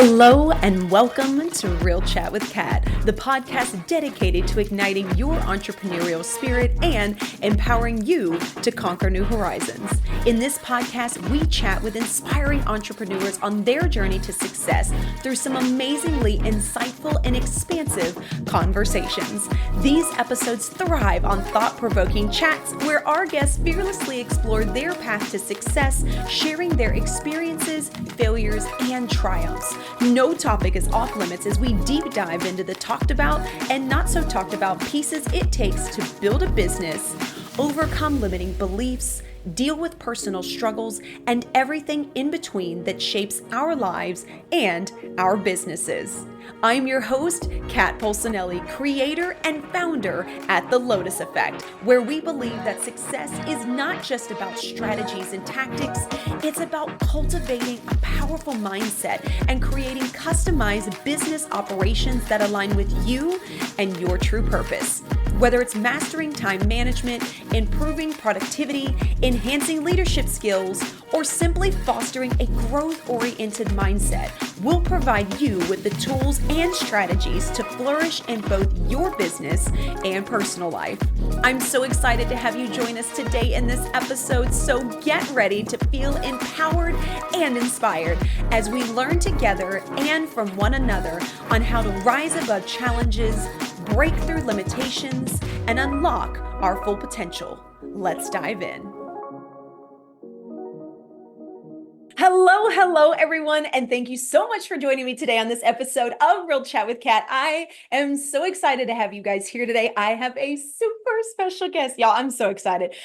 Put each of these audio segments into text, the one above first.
Hello and welcome to Real Chat with Kat, the podcast dedicated to igniting your entrepreneurial spirit and empowering you to conquer new horizons. In this podcast, we chat with inspiring entrepreneurs on their journey to success through some amazingly insightful and expansive conversations. These episodes thrive on thought-provoking chats where our guests fearlessly explore their path to success, sharing their experiences, failures, and triumphs. No topic is off limits as we deep dive into the talked about and not so talked about pieces it takes to build a business, overcome limiting beliefs, deal with personal struggles, and everything in between that shapes our lives and our businesses. I'm your host, Kat Polsonelli, creator and founder at The Lotus Effect, where we believe that success is not just about strategies and tactics, it's about cultivating a powerful mindset and creating customized business operations that align with you and your true purpose. Whether it's mastering time management, improving productivity, enhancing leadership skills, or simply fostering a growth-oriented mindset, we'll provide you with the tools and strategies to flourish in both your business and personal life. I'm so excited to have you join us today in this episode, so get ready to feel empowered and inspired as we learn together and from one another on how to rise above challenges, break through limitations, and unlock our full potential. Let's dive in. Hello, everyone, and thank you so much for joining me today on this episode of Real Chat with Kat. I am so excited to have you guys here today. I have a super special guest. Y'all, I'm so excited.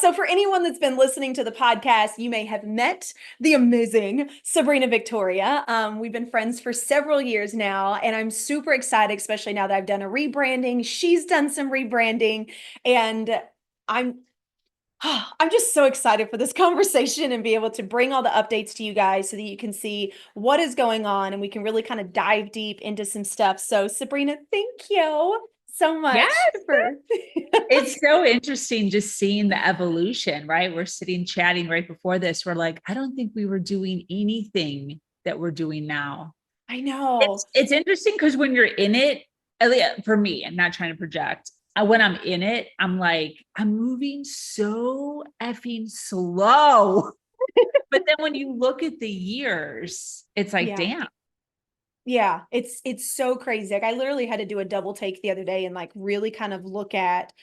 So for anyone that's been listening to the podcast, you may have met the amazing Sabrina Victoria. We've been friends for several years now, and I'm super excited, especially now that I've done a rebranding. She's done some rebranding, and I'm just so excited for this conversation and be able to bring all the updates to you guys so that you can see what is going on and we can really kind of dive deep into some stuff. So Sabrina, thank you so much. Yes. It's so interesting just seeing the evolution, right? We're sitting chatting right before this. We're like, I don't think we were doing anything that we're doing now. I know. It's interesting because when you're in it, at least for me, I'm not trying to project. When I'm in it, I'm like, I'm moving so effing slow. But then when you look at the years, it's like, damn. Yeah, it's so crazy. Like I literally had to do a double take the other day and like really kind of look at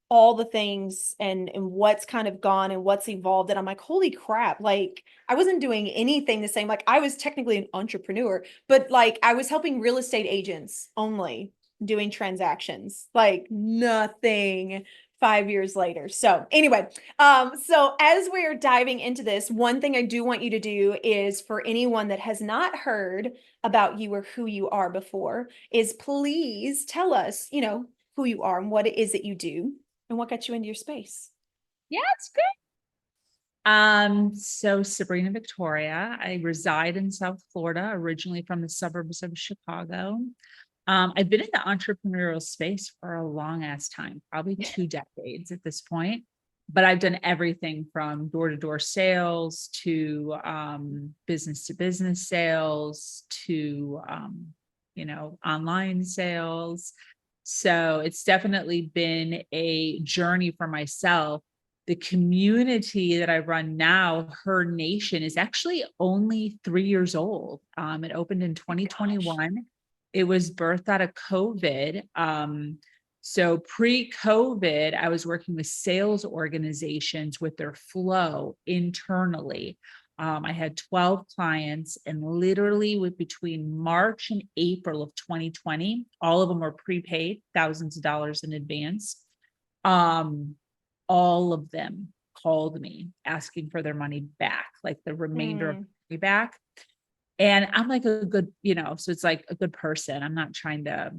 all the things and what's kind of gone and what's evolved. And I'm like, holy crap. Like I wasn't doing anything the same. Like I was technically an entrepreneur, but like I was helping real estate agents only doing transactions, like nothing 5 years later. So anyway, so as we're diving into this, one thing I do want you to do is for anyone that has not heard about you or who you are before is please tell us, who you are and what it is that you do and what got you into your space. Yeah, it's good. So Sabrina Victoria, I reside in South Florida, originally from the suburbs of Chicago. I've been in the entrepreneurial space for a long ass time, probably 2 decades at this point, but I've done everything from door-to-door sales to business-to-business sales to, online sales. So it's definitely been a journey for myself. The community that I run now, Her Nation, is actually only 3 years old. It opened in 2021. Gosh. It was birthed out of COVID. So pre-COVID, I was working with sales organizations with their flow internally. I had 12 clients, and literally between March and April of 2020, all of them were prepaid, thousands of dollars in advance. All of them called me asking for their money back, like the remainder of money back. And I'm like a good, so it's like a good person. I'm not trying to,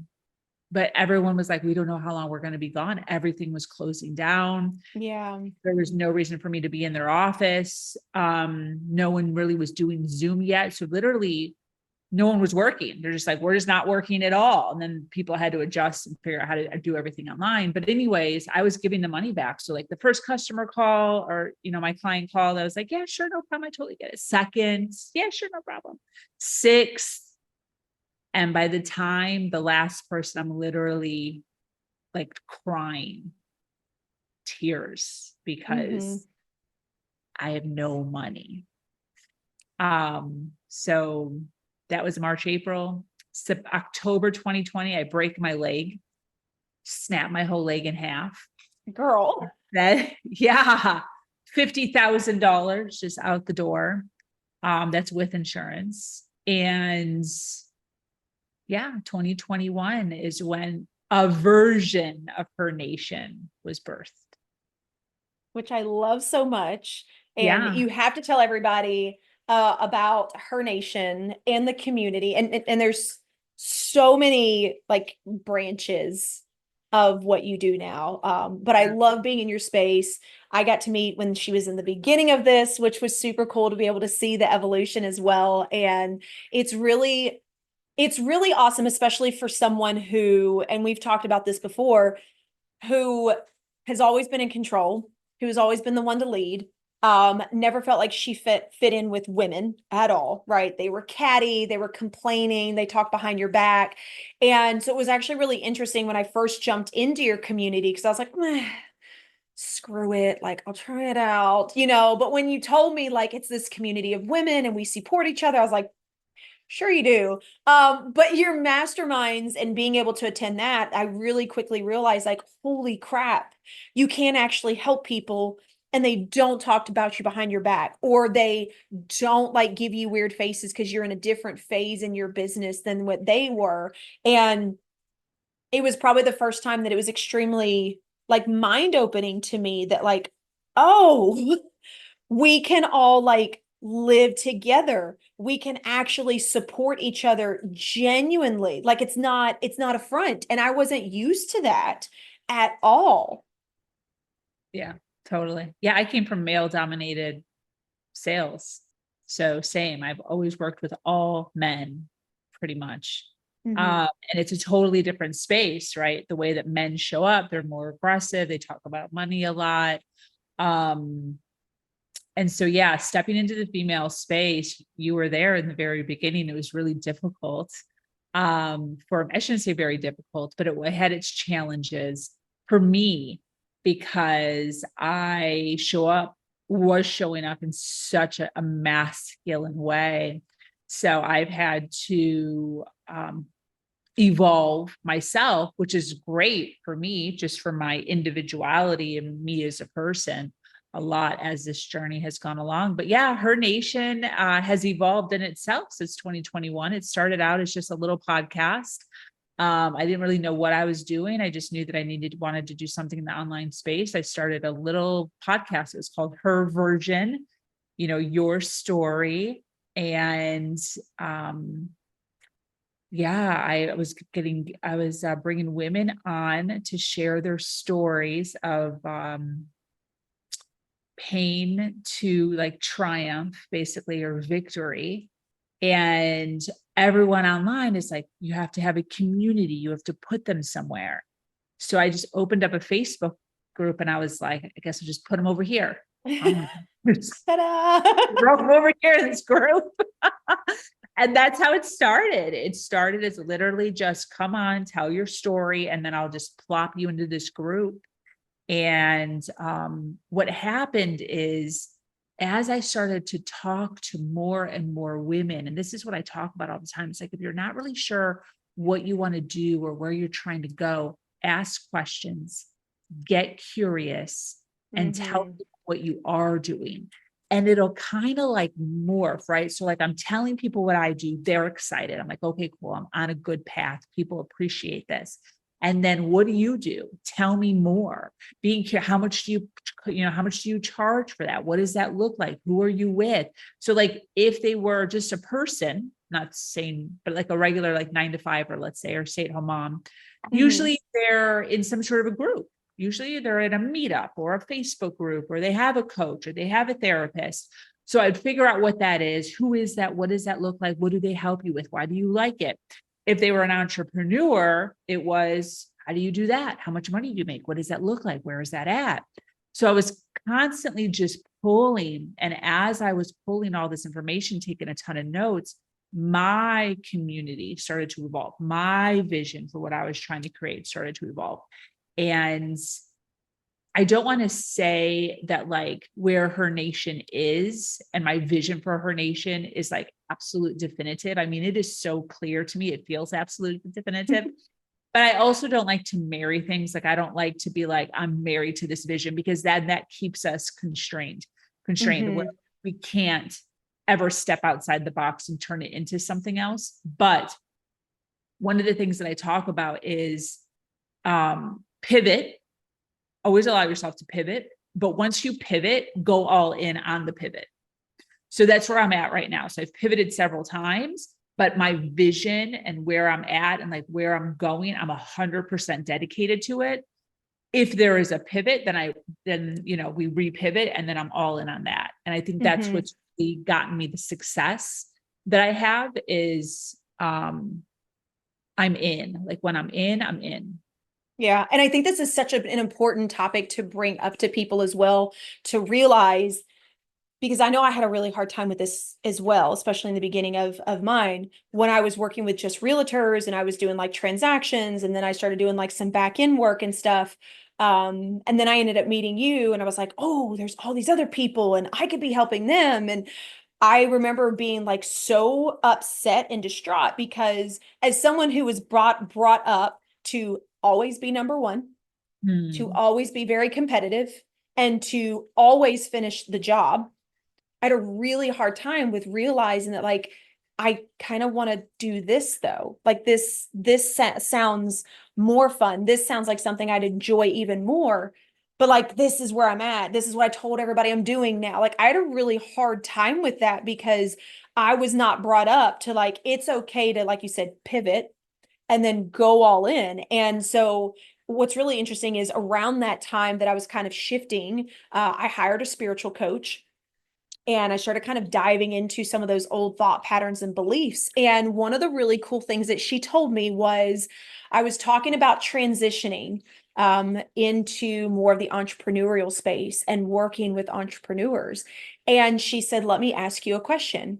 but everyone was like, we don't know how long we're going to be gone. Everything was closing down. Yeah. There was no reason for me to be in their office. No one really was doing Zoom yet. So literally no one was working. They're just like, we're just not working at all. And then people had to adjust and figure out how to do everything online. But anyways, I was giving the money back. So like the first customer call or, my client call, I was like, yeah, sure. No problem. I totally get it. Second, yeah, sure. No problem. 6th, And by the time the last person, I'm literally like crying tears because I have no money. So that was March, April. October 2020, I break my leg, snap my whole leg in half. Girl. Yeah, $50,000 just out the door. That's with insurance. And yeah, 2021 is when a version of Her Nation was birthed. Which I love so much. And Yeah. you have to tell everybody about Her Nation and the community. And there's so many like branches of what you do now. But I love being in your space. I got to meet when she was in the beginning of this, which was super cool to be able to see the evolution as well. And it's really awesome, especially for someone who, and we've talked about this before, who has always been in control, who has always been the one to lead. Never felt like she fit in with women at all, right? They were catty, they were complaining, they talked behind your back. And so it was actually really interesting when I first jumped into your community, because I was like, screw it, like I'll try it out, but when you told me like it's this community of women and we support each other, I was like, sure you do. But your masterminds and being able to attend that, I really quickly realized like, holy crap, you can actually help people and they don't talk about you behind your back, or they don't like give you weird faces because you're in a different phase in your business than what they were. And it was probably the first time that it was extremely like mind opening to me that like, oh, we can all like live together. We can actually support each other genuinely. Like it's not a front. And I wasn't used to that at all. Yeah, totally. Yeah, I came from male dominated sales. So same, I've always worked with all men pretty much. And it's a totally different space, right? The way that men show up, they're more aggressive. They talk about money a lot. And so, yeah, stepping into the female space, you were there in the very beginning. It was really difficult. I shouldn't say very difficult, but it had its challenges for me because was showing up in such a masculine way. So I've had to evolve myself, which is great for me, just for my individuality and me as a person, a lot as this journey has gone along. But yeah, Her Nation has evolved in itself since 2021. It started out as just a little podcast. I didn't really know what I was doing. I just knew that I wanted to do something in the online space. I started a little podcast. It was called Her Version, Your Story. And I was bringing women on to share their stories of pain to like triumph, basically, or victory. And everyone online is like, you have to have a community, you have to put them somewhere. So I just opened up a Facebook group and I was like, I guess I'll just put them over here. Ta-da! Throw them over here in this group. And that's how it started. It started as literally just come on, tell your story, and then I'll just plop you into this group. And what happened is, as I started to talk to more and more women, and this is what I talk about all the time, it's like, if you're not really sure what you want to do or where you're trying to go, ask questions, get curious, and tell people what you are doing. And it'll kind of like morph, right? So like I'm telling people what I do, they're excited. I'm like, okay, cool. I'm on a good path. People appreciate this. And then what do you do? Tell me more. Being curious, how much do you charge for that? What does that look like? Who are you with? So like if they were just a person, not saying, but like a regular, like 9 to 5, or let's say, or stay-at-home mom, usually they're in some sort of a group. Usually they're in a meetup or a Facebook group, or they have a coach or they have a therapist. So I'd figure out what that is. Who is that? What does that look like? What do they help you with? Why do you like it? If they were an entrepreneur, it was, how do you do that? How much money do you make? What does that look like? Where is that at? So I was constantly just pulling. And as I was pulling all this information, taking a ton of notes, my community started to evolve. My vision for what I was trying to create started to evolve. And I don't want to say that like where Her Nation is and my vision for Her Nation is like absolute definitive. I mean, it is so clear to me. It feels absolute definitive. But I also don't like to marry things. Like I don't like to be like, I'm married to this vision, because that keeps us constrained, where we can't ever step outside the box and turn it into something else. But one of the things that I talk about is pivot. Always allow yourself to pivot. But once you pivot, go all in on the pivot. So that's where I'm at right now. So I've pivoted several times, but my vision and where I'm at and like where I'm going, I'm 100% dedicated to it. If there is a pivot, then we repivot, and then I'm all in on that. And I think that's what's really gotten me the success that I have is I'm in. Like when I'm in, I'm in. Yeah. And I think this is such an important topic to bring up to people as well, to realize, because I know I had a really hard time with this as well, especially in the beginning of mine, when I was working with just realtors and I was doing like transactions, and then I started doing like some back end work and stuff. And then I ended up meeting you, and I was like, oh, there's all these other people and I could be helping them. And I remember being like so upset and distraught, because as someone who was brought up to always be number one, to always be very competitive, and to always finish the job, I had a really hard time with realizing that like, I kind of want to do this though. Like this sounds more fun. This sounds like something I'd enjoy even more. But like, this is where I'm at. This is what I told everybody I'm doing now. Like I had a really hard time with that, because I was not brought up to like, it's okay to, like you said, pivot and then go all in. And so what's really interesting is around that time that I was kind of shifting, I hired a spiritual coach. And I started kind of diving into some of those old thought patterns and beliefs. And one of the really cool things that she told me was, I was talking about transitioning into more of the entrepreneurial space and working with entrepreneurs. And she said, let me ask you a question.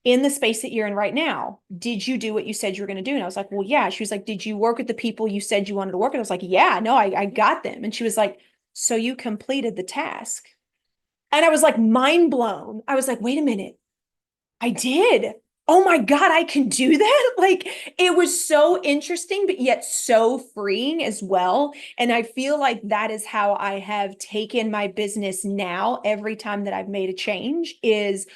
In the space that you're in right now, did you do what you said you were going to do? And I was like, well, yeah. She was like, did you work with the people you said you wanted to work with? I was like, yeah, no, I got them. And she was like, so you completed the task. And I was like mind blown. I was like, wait a minute. I did. Oh my God, I can do that. Like it was so interesting, but yet so freeing as well. And I feel like that is how I have taken my business now. Every time that I've made a change is,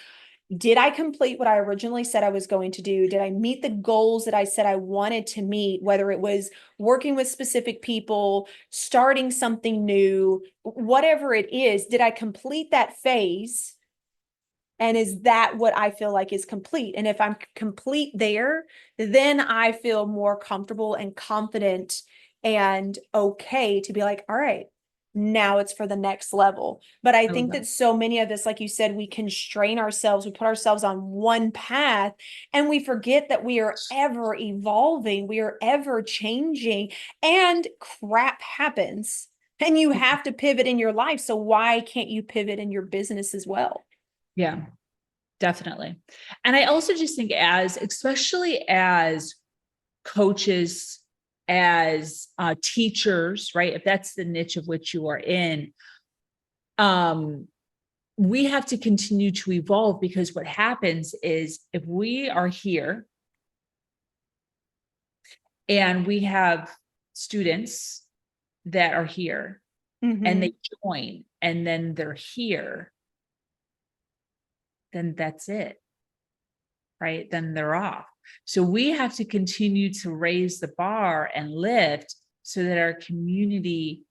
did I complete what I originally said I was going to do? Did I meet the goals that I said I wanted to meet, whether it was working with specific people, starting something new, whatever it is? Did I complete that phase? And is that what I feel like is complete? And if I'm complete there, then I feel more comfortable and confident and okay to be like, all right, now it's for the next level. But I think that so many of us, like you said, we constrain ourselves, we put ourselves on one path, and we forget that we are ever evolving, we are ever changing, and crap happens. And you have to pivot in your life. So why can't you pivot in your business as well? Yeah, definitely. And I also just think especially as coaches, as teachers, right? If that's the niche of which you are in, we have to continue to evolve, because what happens is if we are here and we have students that are here and they join and then they're here, then that's it, right? Then they're off. So we have to continue to raise the bar and lift so that our community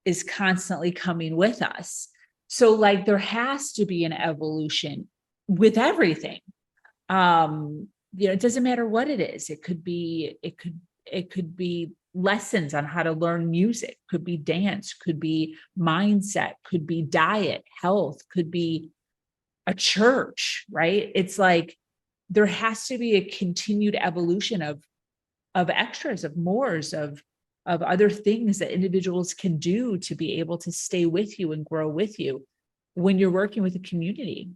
is constantly coming with us. So like there has to be an evolution with everything. It doesn't matter what it is. It could be lessons on how to learn music, could be dance, could be mindset, could be diet, health, could be a church, right? It's like there has to be a continued evolution of extras, of mores, of other things that individuals can do to be able to stay with you and grow with you when you're working with a community,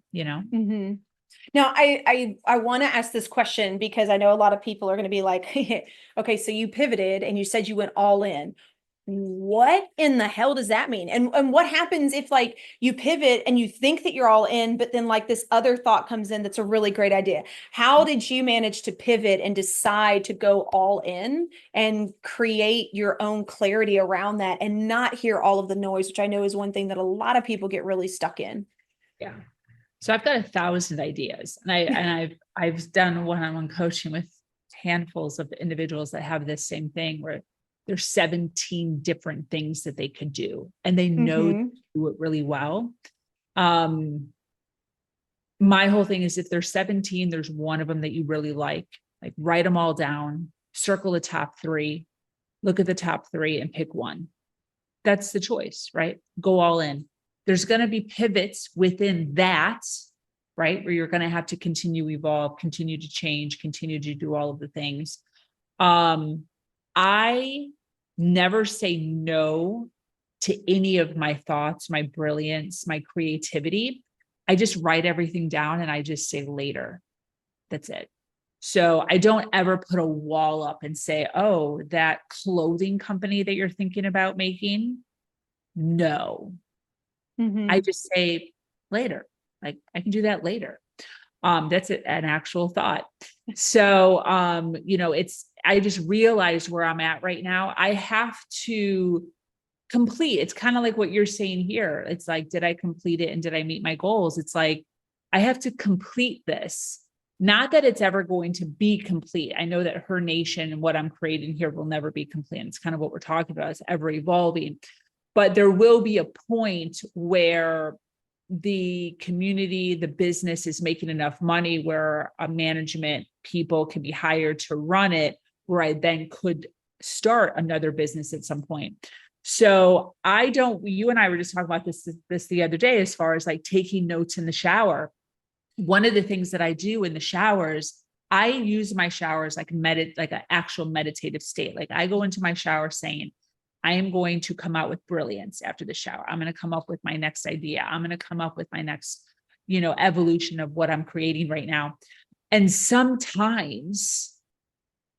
Now, I want to ask this question because I know a lot of people are going to be like, okay, so you pivoted and you said you went all in. What in the hell does that mean? And what happens if like you pivot and you think that you're all in, but then like this other thought comes in that's a really great idea? How did you manage to pivot and decide to go all in and create your own clarity around that and not hear all of the noise, which I know is one thing that a lot of people get really stuck in? Yeah. So I've got 1,000 ideas, and I've done one-on-one coaching with handfuls of individuals that have this same thing where there's 17 different things that they could do, and they know to do it really well. My whole thing is if there's 17, there's one of them that you really like write them all down, circle the top three, look at the top three and pick one. That's the choice, right? Go all in. There's going to be pivots within that, right? Where you're going to have to continue to evolve, continue to change, continue to do all of the things. I never say no to any of my thoughts, my brilliance, my creativity. I just write everything down and I just say later. That's it. So I don't ever put a wall up and say, oh, that clothing company that you're thinking about making, no. I just say later, like I can do that later. That's an actual thought. So, I just realized where I'm at right now. I have to complete. It's kind of like what you're saying here. It's like, did I complete it and did I meet my goals? It's like, I have to complete this. Not that it's ever going to be complete. I know that Her Nation and what I'm creating here will never be complete. And it's kind of what we're talking about. It's ever evolving. But there will be a point where the community, the business is making enough money where a management people can be hired to run it, where I then could start another business at some point. So you and I were just talking about this the other day, as far as like taking notes in the shower. One of the things that I do in the showers, I use my showers like an actual meditative state. Like I go into my shower saying, I am going to come out with brilliance after the shower. I'm going to come up with my next idea. I'm going to come up with my next, evolution of what I'm creating right now. And sometimes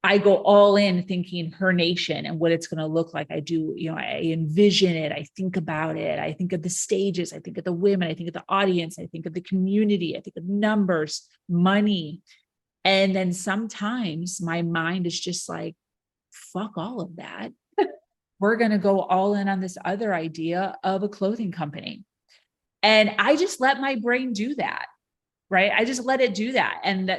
I go all in thinking Her Nation and what it's going to look like. I do, I envision it. I think about it. I think of the stages. I think of the women. I think of the audience. I think of the community. I think of numbers, money. And then sometimes my mind is just like, fuck all of that. We're going to go all in on this other idea of a clothing company. And I just let my brain do that. Right. I just let it do that. And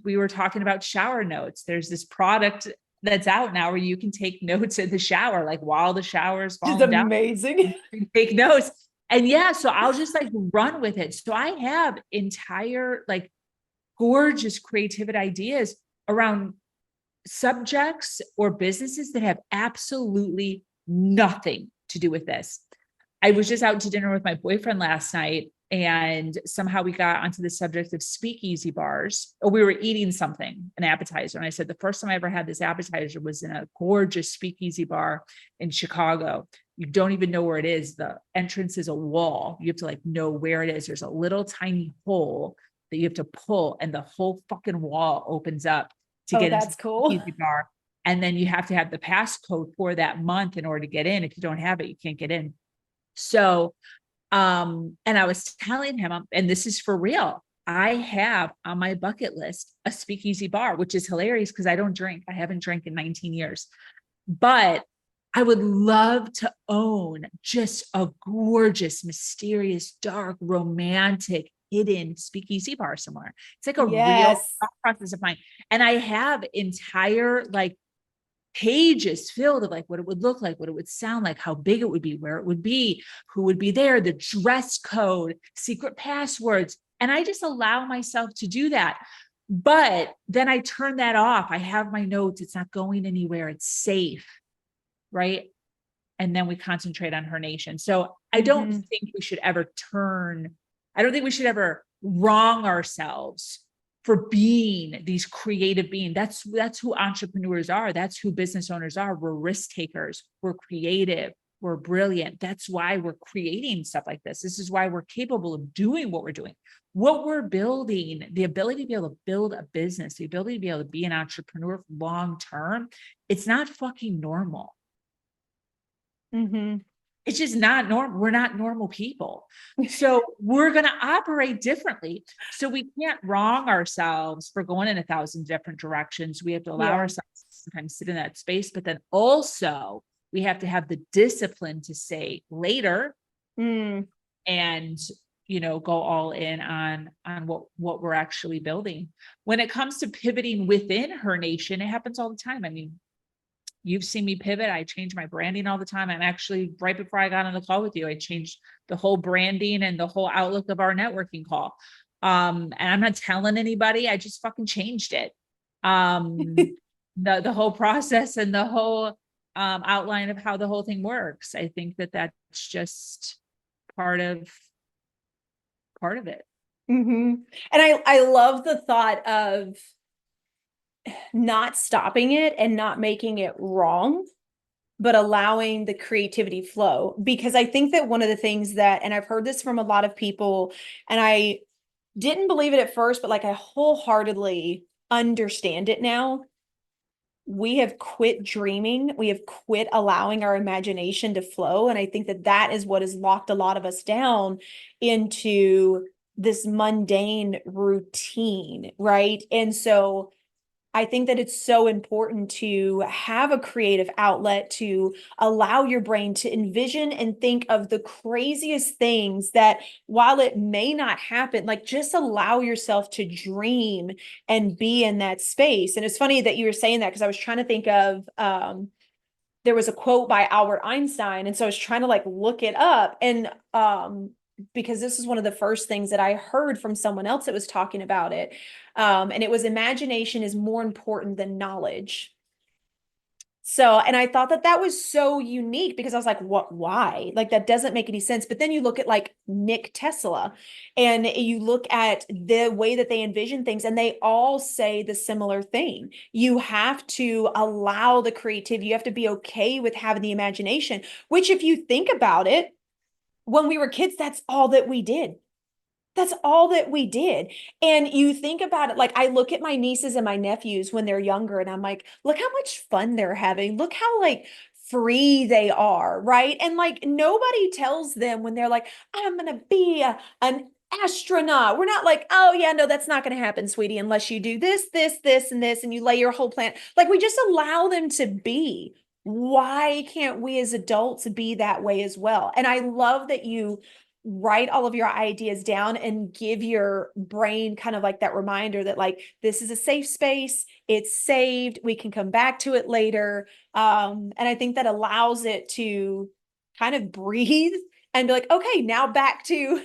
we were talking about shower notes. There's this product that's out now where you can take notes in the shower, like while the shower is falling down. Amazing. Take notes. And so I'll just like run with it. So I have entire like gorgeous creative ideas around subjects or businesses that have absolutely nothing to do with this. I was just out to dinner with my boyfriend last night, and somehow we got onto the subject of speakeasy bars. Or we were eating something, an appetizer. And I said, the first time I ever had this appetizer was in a gorgeous speakeasy bar in Chicago. You don't even know where it is. The entrance is a wall. You have to like know where it is. There's a little tiny hole that you have to pull, and the whole fucking wall opens up to get into cool. the speakeasy bar. And then you have to have the passcode for that month in order to get in. If you don't have it, you can't get in. So, and I was telling him, and this is for real, I have on my bucket list a speakeasy bar, which is hilarious because I don't drink. I haven't drank in 19 years, but I would love to own just a gorgeous, mysterious, dark, romantic, hidden speakeasy bar somewhere. It's like a real process of mine. And I have entire like pages filled of like what it would look like, what it would sound like, how big it would be, where it would be, who would be there, the dress code, secret passwords. And I just allow myself to do that. But then I turn that off. I have my notes. It's not going anywhere. It's safe. Right. And then we concentrate on Her Nation. So I don't think we should ever wrong ourselves for being these creative beings. That's who entrepreneurs are. That's who business owners are. We're risk takers. We're creative. we're brilliant. That's why we're creating stuff like this. This is why we're capable of doing what we're doing. What we're building, the ability to be able to build a business, the ability to be able to be an entrepreneur long term, it's not fucking normal. Mm-hmm. It's just not normal. We're not normal people. So we're going to operate differently. So we can't wrong ourselves for going in 1,000 different directions. We have to allow ourselves to sometimes sit in that space, but then also we have to have the discipline to say later and, go all in on what we're actually building. When it comes to pivoting within her nation, it happens all the time. I mean, you've seen me pivot. I change my branding all the time. I'm actually, right before I got on the call with you, I changed the whole branding and the whole outlook of our networking call. And I'm not telling anybody, I just fucking changed it. The whole process and the whole outline of how the whole thing works. I think that that's just part of it. Mm-hmm. And I love the thought of not stopping it and not making it wrong, but allowing the creativity flow. Because I think that one of the things that, and I've heard this from a lot of people, and I didn't believe it at first, but like I wholeheartedly understand it now. We have quit dreaming. We have quit allowing our imagination to flow. And I think that that is what has locked a lot of us down into this mundane routine, right? And so I think that it's so important to have a creative outlet to allow your brain to envision and think of the craziest things that, while it may not happen, like just allow yourself to dream and be in that space. And it's funny that you were saying that, because I was trying to think of there was a quote by Albert Einstein. And so I was trying to like look it up, and because this is one of the first things that I heard from someone else that was talking about it. And it was, imagination is more important than knowledge. So, and I thought that that was so unique, because I was like, what, why? Like, that doesn't make any sense. But then you look at like Nick Tesla, and you look at the way that they envision things, and they all say the similar thing. You have to allow the creativity. You have to be okay with having the imagination, which, if you think about it, when we were kids, that's all that we did. That's all that we did. And you think about it, like I look at my nieces and my nephews when they're younger, and I'm like, look how much fun they're having. Look how like free they are, right? And like nobody tells them when they're like, I'm going to be an astronaut. We're not like, oh yeah, no, that's not going to happen, sweetie, unless you do this, this, this, and this, and you lay your whole plan. Like, we just allow them to be. Why can't we as adults be that way as well? And I love that you write all of your ideas down and give your brain kind of like that reminder that like, this is a safe space, it's saved, we can come back to it later. And I think that allows it to kind of breathe and be like, okay, now back to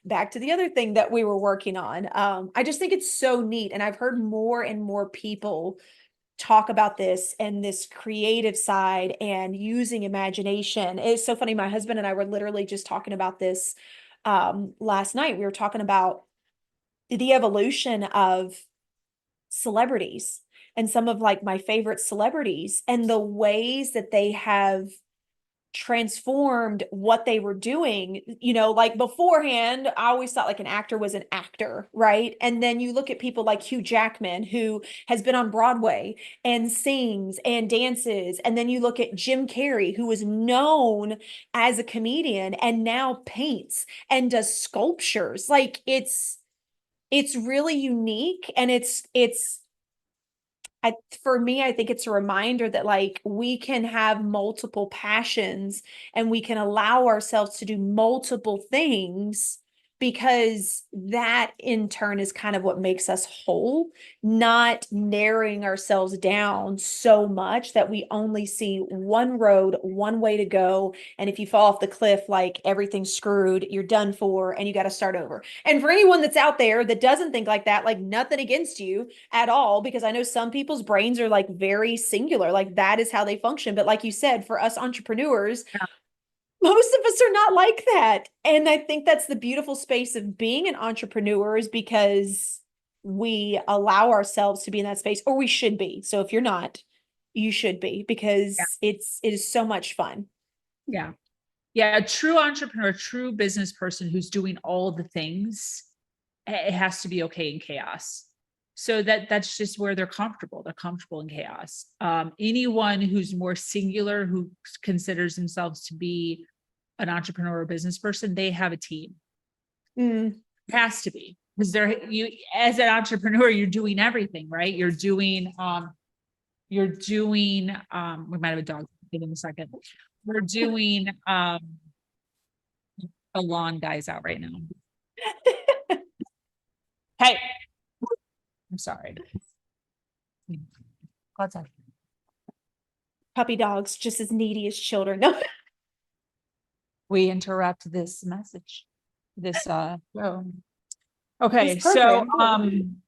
the other thing that we were working on. I just think it's so neat. And I've heard more and more people talk about this and this creative side and using imagination. It's so funny. My husband and I were literally just talking about this last night. We were talking about the evolution of celebrities and some of like my favorite celebrities and the ways that they have transformed what they were doing. Like beforehand, I always thought like an actor was an actor, right? And then you look at people like Hugh Jackman, who has been on Broadway and sings and dances. And then you look at Jim Carrey, who was known as a comedian and now paints and does sculptures. Like it's really unique. And for me, I think it's a reminder that like we can have multiple passions and we can allow ourselves to do multiple things, because that in turn is kind of what makes us whole, not narrowing ourselves down so much that we only see one road, one way to go. And if you fall off the cliff, like everything's screwed, you're done for, and you got to start over. And for anyone that's out there that doesn't think like that, like nothing against you at all, because I know some people's brains are like very singular, like that is how they function. But like you said, for us entrepreneurs, most of us are not like that. And I think that's the beautiful space of being an entrepreneur, is because we allow ourselves to be in that space, or we should be. So if you're not, you should be, because it is so much fun. Yeah. Yeah, a true entrepreneur, a true business person who's doing all the things, it has to be okay in chaos. So that's just where they're comfortable. They're comfortable in chaos. Anyone who's more singular, who considers themselves to be an entrepreneur or business person, they have a team. Mm. It has to be, because you, as an entrepreneur, you're doing everything, right? We might have a dog in a second. We're doing a lawn guy's out right now. Hey, I'm sorry. What's that? Puppy dogs, just as needy as children. No. We interrupt this message. This show. Okay, This so program.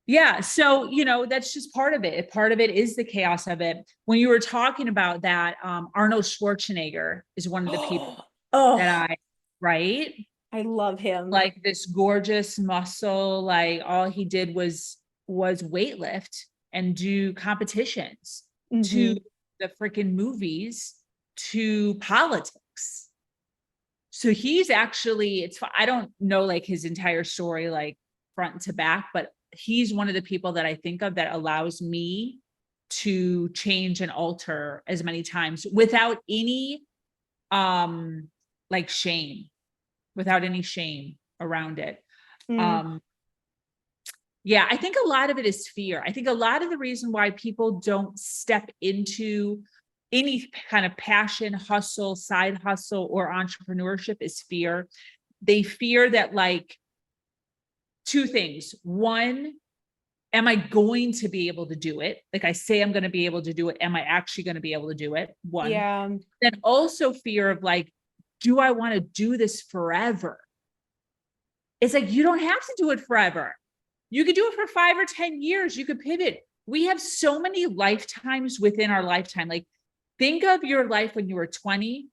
yeah, so that's just part of it. Part of it is the chaos of it. When you were talking about that, Arnold Schwarzenegger is one of the people that Oh, right? I love him. Like this gorgeous muscle, like all he did was weightlift and do competitions to Mhm. the freaking movies to politics. So he's actually, I don't know like his entire story, like front to back, but he's one of the people that I think of that allows me to change and alter as many times without any like shame, without any shame around it. Mm. Um, yeah, I think a lot of it is fear. I think a lot of the reason why people don't step into any kind of passion, hustle, side hustle, or entrepreneurship is fear. They fear that, like, two things. One, am I going to be able to do it? Like I say, I'm going to be able to do it. Am I actually going to be able to do it? One. Yeah. Then also fear of like, do I want to do this forever? It's like, you don't have to do it forever. You could do it for 5 or 10 years. You could pivot. We have so many lifetimes within our lifetime. Like, think of your life when you were 20,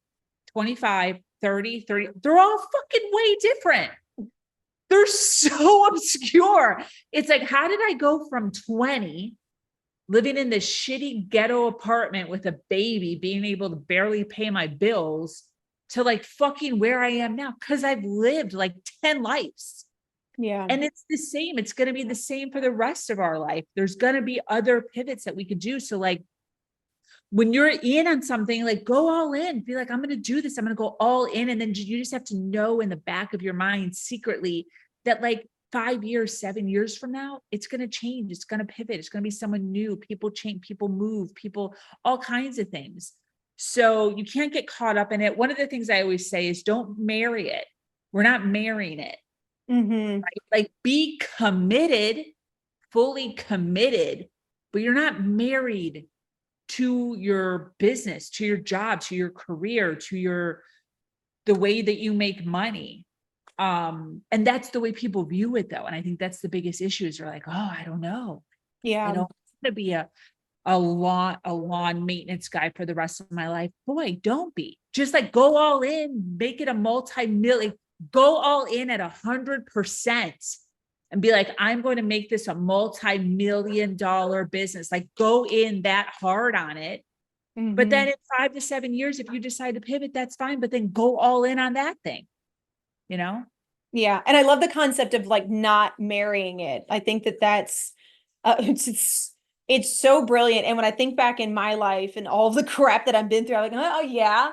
25, 30, 30. They're all fucking way different. They're so obscure. It's like, how did I go from 20, living in this shitty ghetto apartment with a baby, being able to barely pay my bills, to like fucking where I am now? Because I've lived like 10 lives. Yeah. And it's the same. It's going to be the same for the rest of our life. There's going to be other pivots that we could do. So like when you're in on something, like go all in, be like, I'm going to do this. I'm going to go all in. And then you just have to know in the back of your mind secretly that like 5 years, 7 years from now, it's going to change. It's going to pivot. It's going to be someone new. People change, people move, people, all kinds of things. So you can't get caught up in it. One of the things I always say is don't marry it. We're not marrying it. Mm-hmm. Right? Like be committed, fully committed, but you're not married to your business, to your job, to your career, to the way that you make money. And that's the way people view it though. And I think that's the biggest issue is they're like, oh, I don't know. Yeah. I don't want to be a lawn maintenance guy for the rest of my life. Boy, don't be. Just like go all in, make it a multi-million, go all in at 100% and be like, I'm going to make this a multi-million-dollar business. Like go in that hard on it. Mm-hmm. But then in 5 to 7 years, if you decide to pivot, that's fine. But then go all in on that thing, you know? Yeah. And I love the concept of like not marrying it. I think that that's, it's so brilliant. And when I think back in my life and all the crap that I've been through, I'm like, oh yeah,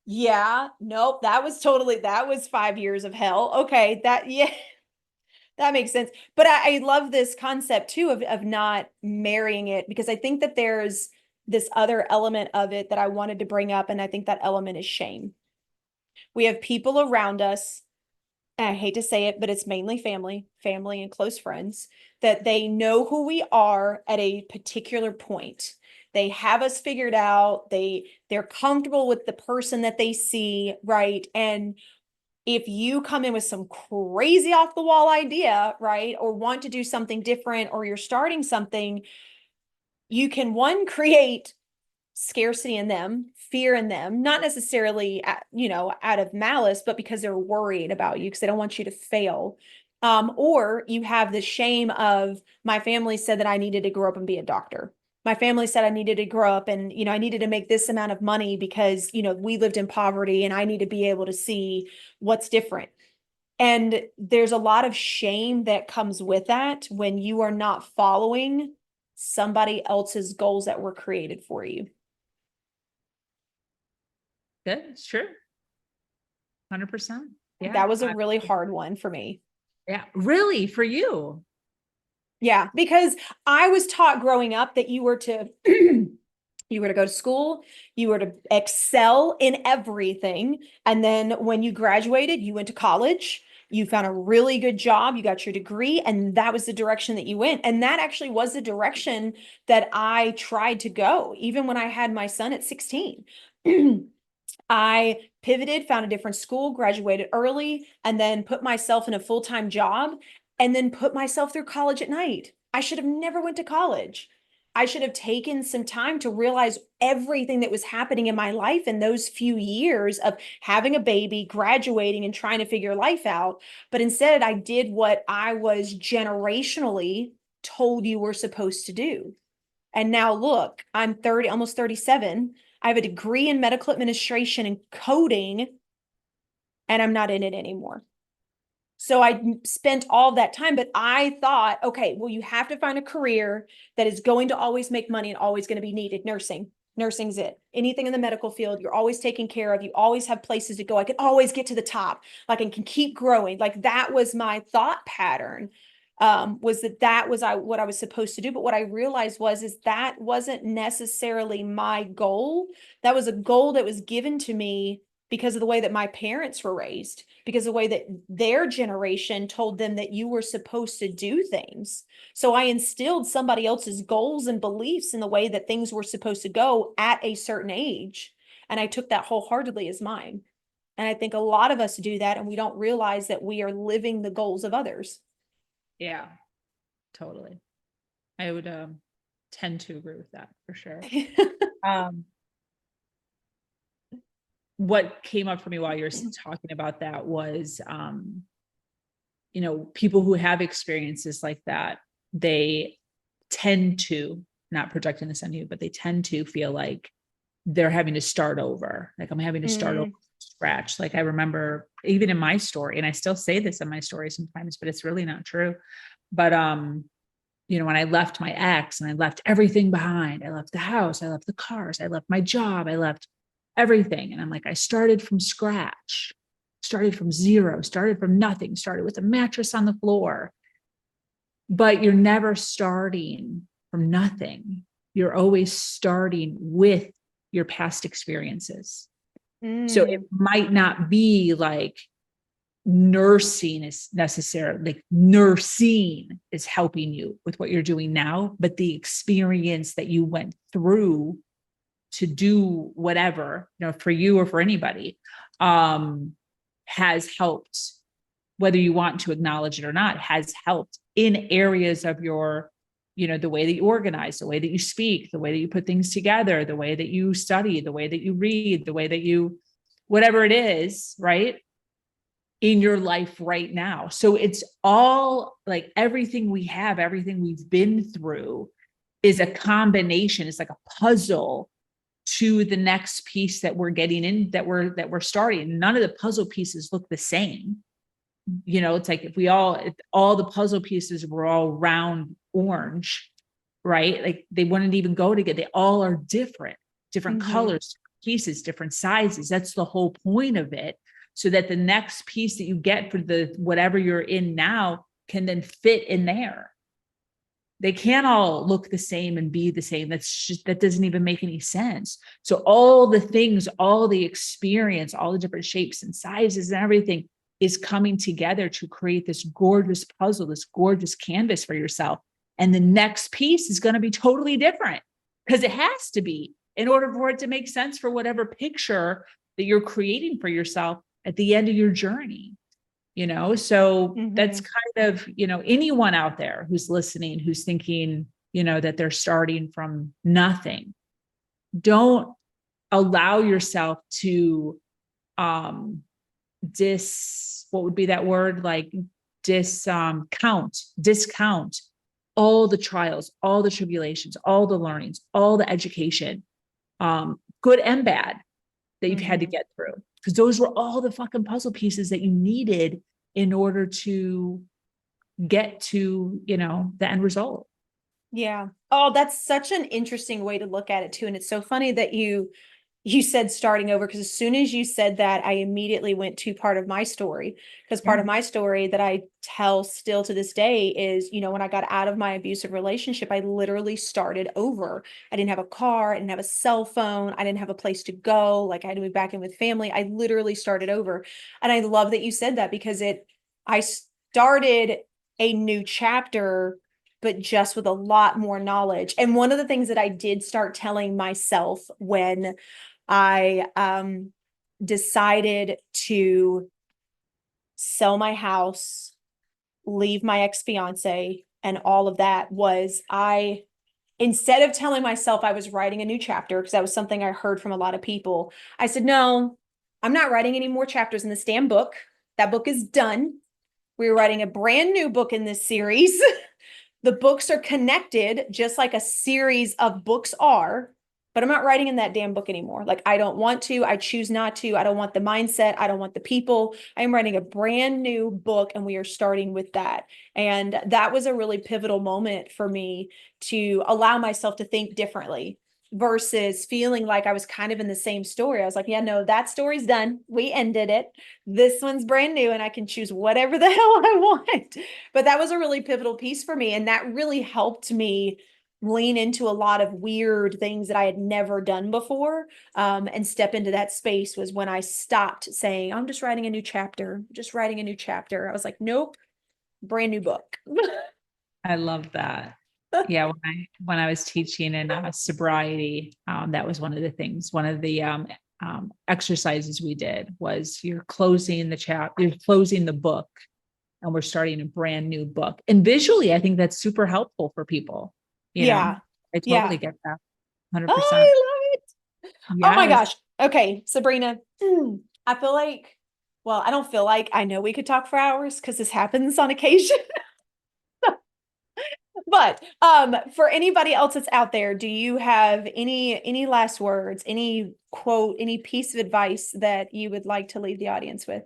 yeah, nope, that was 5 years of hell. Okay. Yeah, that makes sense. But I love this concept too of not marrying it, because I think that there's this other element of it that I wanted to bring up. And I think that element is shame. We have people around us, and I hate to say it, but it's mainly family and close friends, that they know who we are at a particular point. They have us figured out. They're comfortable with the person that they see, right? And if you come in with some crazy off the wall idea, right, or want to do something different, or you're starting something, you can create scarcity in them, fear in them, not necessarily, out of malice, but because they're worried about you, because they don't want you to fail. Or you have the shame of, my family said that I needed to grow up and be a doctor, my family said I needed to grow up and, I needed to make this amount of money because, we lived in poverty and I need to be able to see what's different. And there's a lot of shame that comes with that when you are not following somebody else's goals that were created for you. Good. It's true. 100%. Yeah. That was a really hard one for me. Yeah. Really? For you? Yeah, because I was taught growing up that you were to you were to go to school, you were to excel in everything, and then when you graduated, you went to college, you found a really good job, you got your degree, and that was the direction that you went. And that actually was the direction that I tried to go, even when I had my son at 16. I pivoted, found a different school, graduated early, and then put myself in a full-time job and then put myself through college at night. I should have never went to college. I should have taken some time to realize everything that was happening in my life in those few years of having a baby, graduating, and trying to figure life out. But instead, I did what I was generationally told you were supposed to do. And now look, I'm 30, almost 37. I have a degree in medical administration and coding, and I'm not in it anymore. So I spent all that time, but I thought, okay, well, you have to find a career that is going to always make money and always going to be needed. Nursing's it. Anything in the medical field, you're always taken care of. You always have places to go. I can always get to the top. Like I can keep growing. Like that was my thought pattern. Was that was what I was supposed to do. But what I realized is that wasn't necessarily my goal. That was a goal that was given to me because of the way that my parents were raised, because of the way that their generation told them that you were supposed to do things. So I instilled somebody else's goals and beliefs in the way that things were supposed to go at a certain age. And I took that wholeheartedly as mine. And I think a lot of us do that, and we don't realize that we are living the goals of others. Yeah, totally. I would tend to agree with that for sure. What came up for me while you're talking about that was, people who have experiences like that, they tend to, not projecting this on you, but they tend to feel like they're having to start over. Like I'm having to start over from scratch. Like I remember even in my story, and I still say this in my story sometimes, but it's really not true. But, when I left my ex and I left everything behind, I left the house, I left the cars, I left my job, I left everything. And I'm like, I started from scratch, started from zero, started from nothing, started with a mattress on the floor. But you're never starting from nothing. You're always starting with your past experiences. So it might not be like nursing is necessarily, like nursing is helping you with what you're doing now, but the experience that you went through to do whatever, for you or for anybody, has helped, whether you want to acknowledge it or not, has helped in areas of your, the way that you organize, the way that you speak, the way that you put things together, the way that you study, the way that you read, the way that you, whatever it is, right, in your life right now. So it's all like everything we have, everything we've been through is a combination. It's like a puzzle to the next piece that we're getting in, that we're starting. None of the puzzle pieces look the same. It's like if all the puzzle pieces were all round orange, right? Like they wouldn't even go together. They all are different colors, pieces, different sizes. That's the whole point of it. So that the next piece that you get for the whatever you're in now can then fit in there. They can't all look the same and be the same. That doesn't even make any sense. So all the things, all the experience, all the different shapes and sizes and everything is coming together to create this gorgeous puzzle, this gorgeous canvas for yourself. And the next piece is going to be totally different because it has to be in order for it to make sense for whatever picture that you're creating for yourself at the end of your journey. So that's kind of, anyone out there who's listening, who's thinking, that they're starting from nothing. Don't allow yourself to, what would be that word? Like discount all the trials, all the tribulations, all the learnings, all the education, good and bad, that you've had to get through. Because those were all the fucking puzzle pieces that you needed in order to get to, the end result. Yeah. Oh, that's such an interesting way to look at it too. And it's so funny that you said starting over, because as soon as you said that, I immediately went to part of my story, because part of my story that I tell still to this day is, when I got out of my abusive relationship, I literally started over. I didn't have a car. I didn't have a cell phone. I didn't have a place to go. Like, I had to move back in with family. I literally started over. And I love that you said that, because I started a new chapter, but just with a lot more knowledge. And one of the things that I did start telling myself when I decided to sell my house, leave my ex-fiance, and all of that was, instead of telling myself I was writing a new chapter, because that was something I heard from a lot of people, I said, no, I'm not writing any more chapters in this damn book. That book is done. We're writing a brand new book in this series. The books are connected just like a series of books are, but I'm not writing in that damn book anymore. Like, I don't want to, I choose not to. I don't want the mindset. I don't want the people. I'm writing a brand new book, and we are starting with that. And that was a really pivotal moment for me to allow myself to think differently versus feeling like I was kind of in the same story. I was like, yeah, no, that story's done. We ended it. This one's brand new, and I can choose whatever the hell I want. But that was a really pivotal piece for me. And that really helped me lean into a lot of weird things that I had never done before, and step into that space was when I stopped saying, I'm just writing a new chapter, just writing a new chapter. I was like, nope, brand new book. I love that. Yeah, when I was teaching in sobriety, that was one of the things. One of the exercises we did was you're closing the book, and we're starting a brand new book. And visually, I think that's super helpful for people. Yeah. I totally get that. 100%. Oh, I love it. Yes. Oh my gosh. Okay, Sabrina, I feel like, well, I don't feel like, I know we could talk for hours because this happens on occasion. But for anybody else that's out there, do you have any last words, any quote, any piece of advice that you would like to leave the audience with?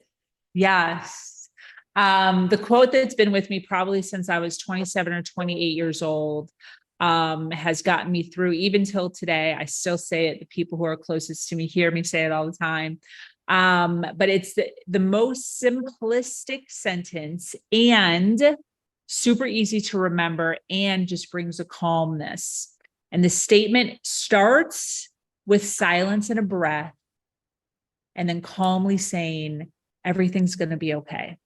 Yes. The quote that's been with me probably since I was 27 or 28 years old, has gotten me through even till today. I still say it. The people who are closest to me hear me say it all the time. But it's the most simplistic sentence and super easy to remember, and just brings a calmness. And the statement starts with silence and a breath, and then calmly saying, everything's going to be okay.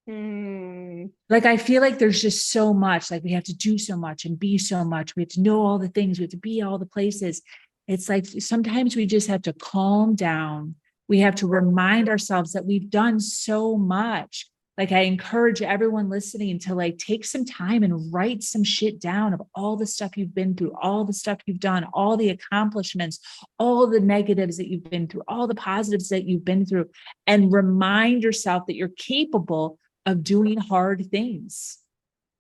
Like, I feel like there's just so much, like we have to do so much and be so much. We have to know all the things. We have to be all the places. It's like sometimes we just have to calm down. We have to remind ourselves that we've done so much. Like, I encourage everyone listening to like take some time and write some shit down of all the stuff you've been through, all the stuff you've done, all the accomplishments, all the negatives that you've been through, all the positives that you've been through, and remind yourself that you're capable of doing hard things.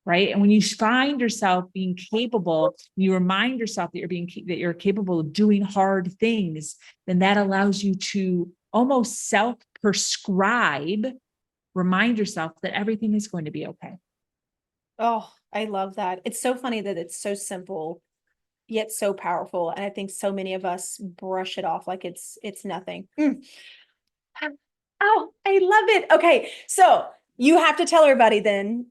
Right. And when you find yourself being capable, you remind yourself that you're capable of doing hard things, then that allows you to almost self-prescribe, remind yourself that everything is going to be okay. Oh, I love that. It's so funny that it's so simple, yet so powerful. And I think so many of us brush it off like it's nothing. Oh, I love it. Okay. So you have to tell everybody then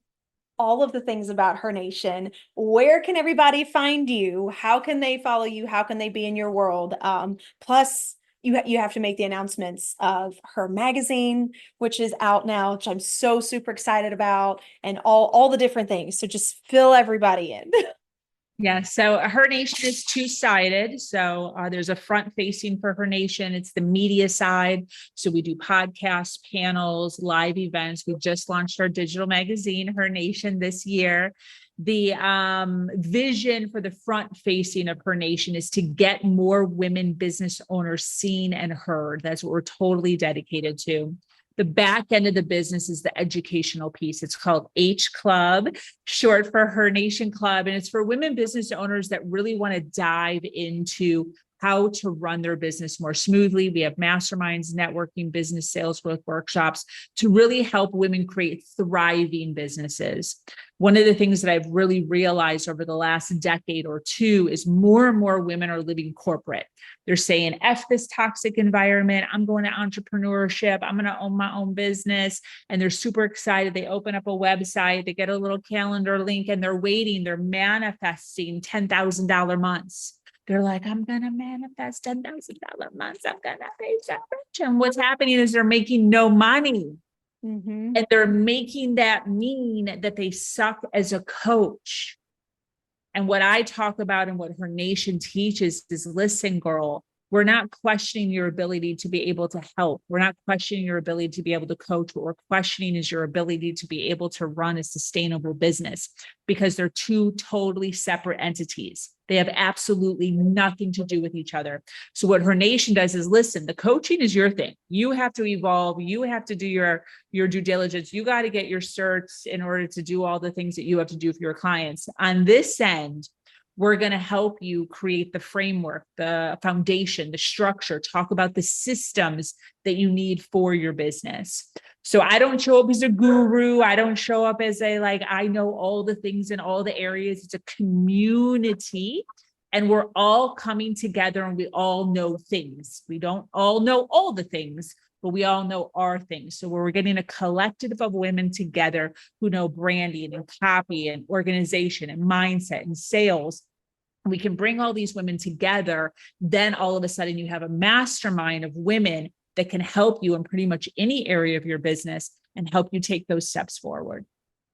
all of the things about Her Nation. Where can everybody find you? How can they follow you? How can they be in your world? Plus, you have to make the announcements of her magazine, which is out now, which I'm so super excited about, and all the different things. So just fill everybody in. Yeah. So Her Nation is two-sided. So there's a front facing for Her Nation. It's the media side. So we do podcasts, panels, live events. We just launched our digital magazine, Her Nation, this year. The vision for the front facing of Her Nation is to get more women business owners seen and heard. That's what we're totally dedicated to. The back end of the business is the educational piece. It's called H Club, short for Her Nation Club. And it's for women business owners that really want to dive into how to run their business more smoothly. We have masterminds, networking, business sales growth workshops to really help women create thriving businesses. One of the things that I've really realized over the last decade or two is more and more women are living corporate. They're saying, F this toxic environment. I'm going to entrepreneurship. I'm going to own my own business. And they're super excited. They open up a website, they get a little calendar link, and they're waiting. They're manifesting $10,000 months. They're like, I'm going to manifest $10,000 months. I'm going to be so rich. And what's happening is they're making no money. Mm-hmm. And they're making that mean that they suck as a coach. And what I talk about and what Her Nation teaches is, listen, girl, we're not questioning your ability to be able to help. We're not questioning your ability to be able to coach. What we're questioning is your ability to be able to run a sustainable business, because they're two totally separate entities. They have absolutely nothing to do with each other. So what Her Nation does is, listen, the coaching is your thing. You have to evolve. You have to do your due diligence. You got to get your certs in order to do all the things that you have to do for your clients. On this end, we're going to help you create the framework, the foundation, the structure, talk about the systems that you need for your business. So I don't show up as a guru. I don't show up as I know all the things in all the areas. It's a community, and we're all coming together, and we all know things. We don't all know all the things, but we all know our things. So we're getting a collective of women together who know branding and copy and organization and mindset and sales. We can bring all these women together. Then all of a sudden you have a mastermind of women that can help you in pretty much any area of your business and help you take those steps forward.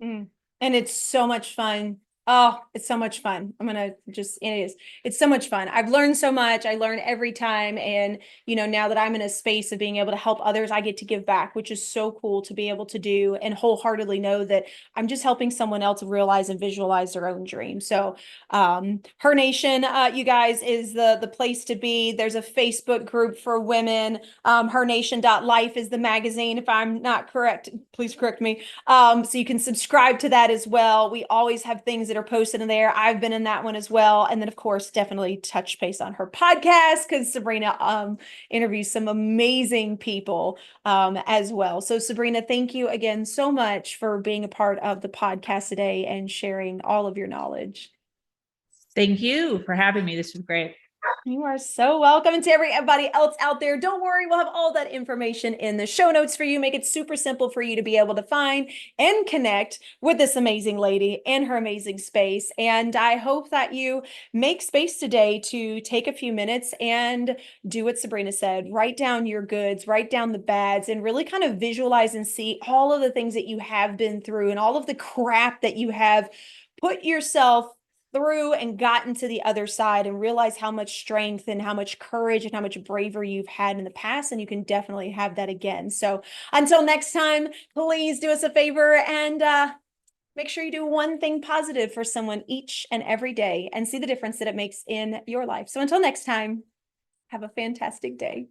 And it's so much fun. Oh, it's so much fun. It's so much fun. I've learned so much. I learn every time. And, now that I'm in a space of being able to help others, I get to give back, which is so cool to be able to do, and wholeheartedly know that I'm just helping someone else realize and visualize their own dream. So, Her Nation, you guys, is the place to be. There's a Facebook group for women. HerNation.life is the magazine. If I'm not correct, please correct me. So you can subscribe to that as well. We always have things that are posted in there. I've been in that one as well. And then, of course, definitely touch base on her podcast, because Sabrina interviews some amazing people as well. So Sabrina, thank you again so much for being a part of the podcast today and sharing all of your knowledge. Thank you for having me. This was great. You are so welcome. And to everybody else out there, don't worry, we'll have all that information in the show notes for you. Make it super simple for you to be able to find and connect with this amazing lady in her amazing space. And I hope that you make space today to take a few minutes and do what Sabrina said. Write down your goods, write down the bads, and really kind of visualize and see all of the things that you have been through and all of the crap that you have put yourself through and gotten to the other side, and realize how much strength and how much courage and how much bravery you've had in the past, and you can definitely have that again. So until next time, please do us a favor and make sure you do one thing positive for someone each and every day, and see the difference that it makes in your life. So until next time, have a fantastic day.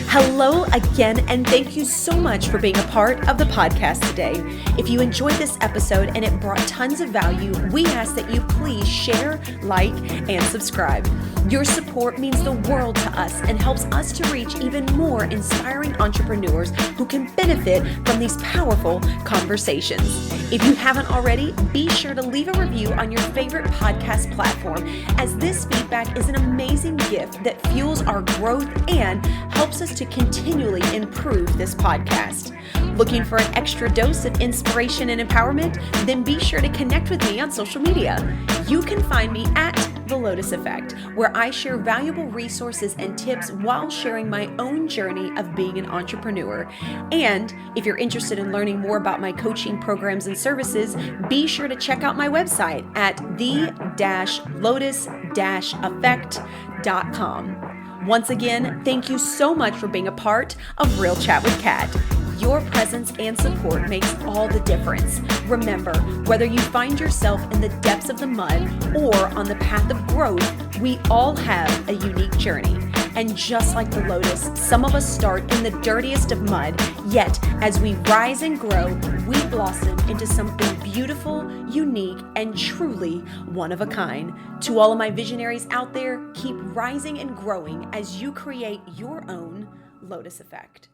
Hello again, and thank you so much for being a part of the podcast today. If you enjoyed this episode and it brought tons of value, we ask that you please share, like, and subscribe. Your support means the world to us and helps us to reach even more inspiring entrepreneurs who can benefit from these powerful conversations. If you haven't already, be sure to leave a review on your favorite podcast platform, as this feedback is an amazing gift that fuels our growth and helps us to continually improve this podcast. Looking for an extra dose of inspiration and empowerment? Then be sure to connect with me on social media. You can find me at The Lotus Effect, where I share valuable resources and tips while sharing my own journey of being an entrepreneur. And if you're interested in learning more about my coaching programs and services, be sure to check out my website at the-lotus-effect.com. Once again, thank you so much for being a part of Real Chat with Kat. Your presence and support makes all the difference. Remember, whether you find yourself in the depths of the mud or on the path of growth, we all have a unique journey. And just like the lotus, some of us start in the dirtiest of mud, yet as we rise and grow, we blossom into something beautiful, unique, and truly one of a kind. To all of my visionaries out there, keep rising and growing as you create your own lotus effect.